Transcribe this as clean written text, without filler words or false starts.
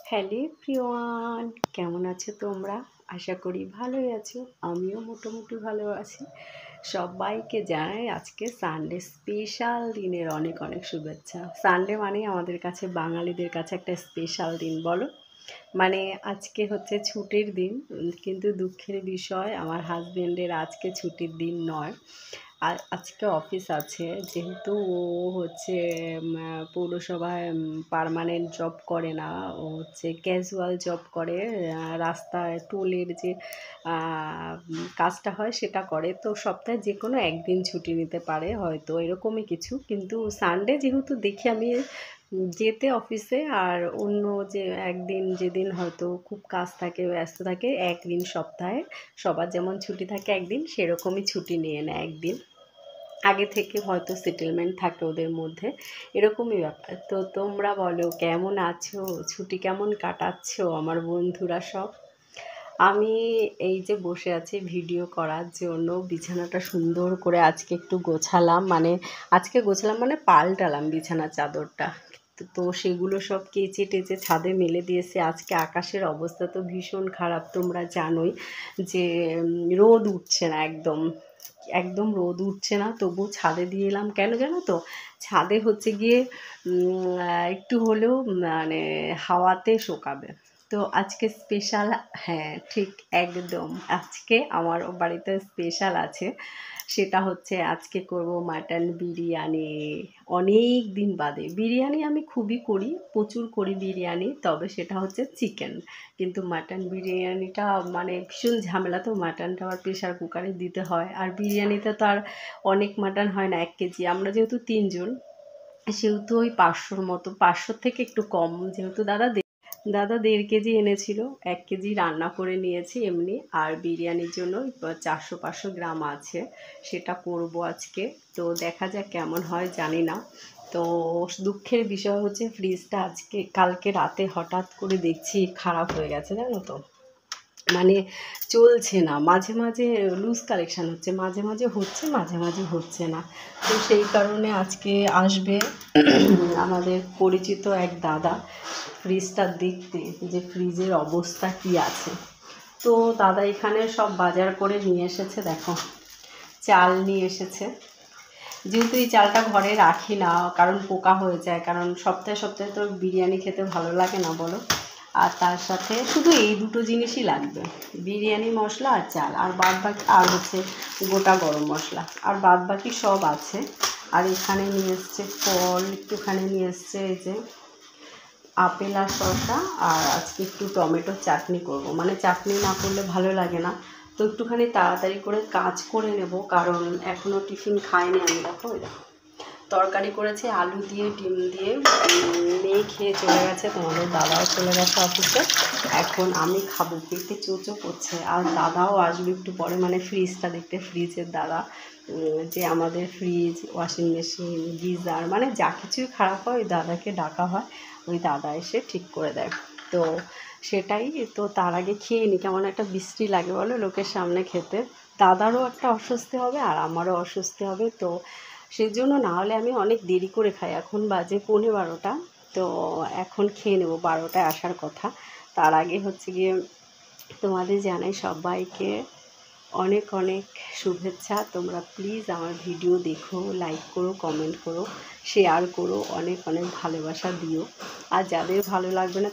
Hello everyone, কেমন আছো তোমরা? আশা করি ভালোই আছো। আমিও মোটামুটি ভালো আছি। সবাইকে জানাই আজকে সানডে স্পেশাল দিনের অনেক অনেক শুভেচ্ছা। সানডে মানে আমাদের কাছে বাঙালিদের কাছে একটা স্পেশাল দিন, বলো। মানে আজকে হচ্ছে ছুটির দিন, কিন্তু দুঃখের বিষয় আমার হাজবেন্ডের আজকে ছুটির দিন নয়। আর আজকে অফিস আছে, যেহেতু ও হচ্ছে পৌরসভায় পার্মানেন্ট জব করে না, ও হচ্ছে ক্যাজুয়াল জব করে। রাস্তায় টোলের যে কাজটা হয় সেটা করে, তো সপ্তাহে যে কোনো একদিন ছুটি নিতে পারে, হয়তো এরকমই কিছু। কিন্তু সানডে যেহেতু দেখি আমি যেতে অফিসে, আর অন্য যে একদিন যেদিন হয়তো খুব কাজ থাকে, ব্যস্ত থাকে, একদিন সপ্তাহে সবার যেমন ছুটি থাকে একদিন, সেরকমই ছুটি নিয়ে নেয় একদিন। আগে থেকে হয়তো সেটেলমেন্ট থাকে ওদের মধ্যে, এরকমই ব্যাপার। তো তোমরা বলো কেমন আছো, ছুটি কেমন কাটাচ্ছো আমার বন্ধুরা সব? আমি এই যে বসে আছি ভিডিও করার জন্য, বিছানাটা সুন্দর করে আজকে একটু গোছালাম, মানে আজকে গোছালাম মানে পাল্টালাম বিছানার চাদরটা। তো সেগুলো সব কেচে টেচে ছাদে মেলে দিয়েছে। আজকে আকাশের অবস্থা তো ভীষণ খারাপ, তোমরা জানোই যে রোদ উঠছে না, একদম একদম রোদ উঠছে না। তবু ছাদে দিয়ে এলাম, কেন জানো তো? ছাদে হচ্ছে গিয়ে একটু হলেও মানে হাওয়াতে শোকাবে। তো আজকে স্পেশাল, হ্যাঁ ঠিক একদম, আজকে আমার বাড়িতে স্পেশাল আছে। সেটা হচ্ছে আজকে করব মাটন বিরিয়ানি। অনেক দিন বাদে বিরিয়ানি আমি খুবই করি, প্রচুর করি বিরিয়ানি, তবে সেটা হচ্ছে চিকেন। কিন্তু মাটন বিরিয়ানিটা মানে ভীষণ ঝামেলা, তো মাটনটা আবার প্রেশার কুকারে দিতে হয়। আর বিরিয়ানিতে তো আর অনেক মাটন হয় না, 1 কেজি। আমরা যেহেতু 3 জন, সেহেতু ওই 500-র মতো, 500 থেকে একটু কম, যেহেতু দাদা 1.5 কেজি এনেছিল, 1 কেজি রান্না করে নিয়েছি এমনি। আর বিরিয়ানির জন্য 400-500 গ্রাম আছে, সেটা করব আজকে। তো দেখা যাক কেমন হয়, জানি না। তো দুঃখের বিষয় হচ্ছে ফ্রিজটা কালকে রাতে হঠাৎ করে দেখছি খারাপ হয়ে গেছে, জানো তো। মানে চলছে না, মাঝে মাঝে লুজ কালেকশান হচ্ছে, মাঝে মাঝে হচ্ছে, মাঝে মাঝে হচ্ছে না। তো সেই কারণে আজকে আসবে আমাদের পরিচিত এক দাদা ফ্রিজটা দেখতে, যে ফ্রিজের অবস্থা কী আছে। তো দাদা এখানে সব বাজার করে নিয়ে এসেছে, দেখো চাল নিয়ে এসেছে। যেহেতু এই চালটা ঘরে রাখি না, কারণ পোকা হয়ে যায়, কারণ সপ্তাহে সপ্তাহে তো বিরিয়ানি খেতে ভালো লাগে না, বলো। আর তার সাথে শুধু এই দুটো জিনিসই লাগবে, বিরিয়ানি মশলা আর চাল, আর বাদ বাকি, আর হচ্ছে গোটা গরম মশলা, আর বাদ বাকি সব আছে। আর এখানে নিয়ে এসছে ফল, একটুখানি নিয়ে এসছে এই যে আপেল আর শসা। আর আজকে একটু টমেটোর চাটনি করব, মানে চাটনি না করলে ভালো লাগে না। তো একটুখানি তাড়াতাড়ি করে কাজ করে নেব, কারণ এখনও টিফিন খাইনি আমি। দেখো তরকারি করেছে আলু দিয়ে ডিম দিয়ে, মেয়ে খেয়ে চলে গেছে, তোমাদের দাদাও চলে গেছে অফিসে। এখন আমি খাবো, পেটে চোচো করছে। আর দাদাও আসবে একটু পরে, মানে ফ্রিজটা দেখতে, ফ্রিজের দাদা, যে আমাদের ফ্রিজ, ওয়াশিং মেশিন, গিজার, মানে যা কিছুই খারাপ হয় ওই দাদাকে ডাকা হয়, ওই দাদা এসে ঠিক করে দেয়। তো সেটাই। তো তার আগে খেয়ে নি, কেমন একটা বিশ্রী লাগে বলো লোকের সামনে খেতে। দাদারও একটা অস্বস্তি হবে আর আমারও অস্বস্তি হবে। তো সেই জন্য না হলে আমি অনেক দেরি করে খাই, এখন বাজে 11:15। তো এখন খেয়ে নেবো, 12টায় আসার কথা। তার আগে হচ্ছে গিয়ে তোমাদের জানাই সবাইকে অনেক অনেক শুভেচ্ছা। তোমরা প্লিজ আমার ভিডিও দেখো, লাইক করো, কমেন্ট করো, শেয়ার করো, অনেক অনেক ভালোবাসা দিও। আর যাদের ভালো লাগবে না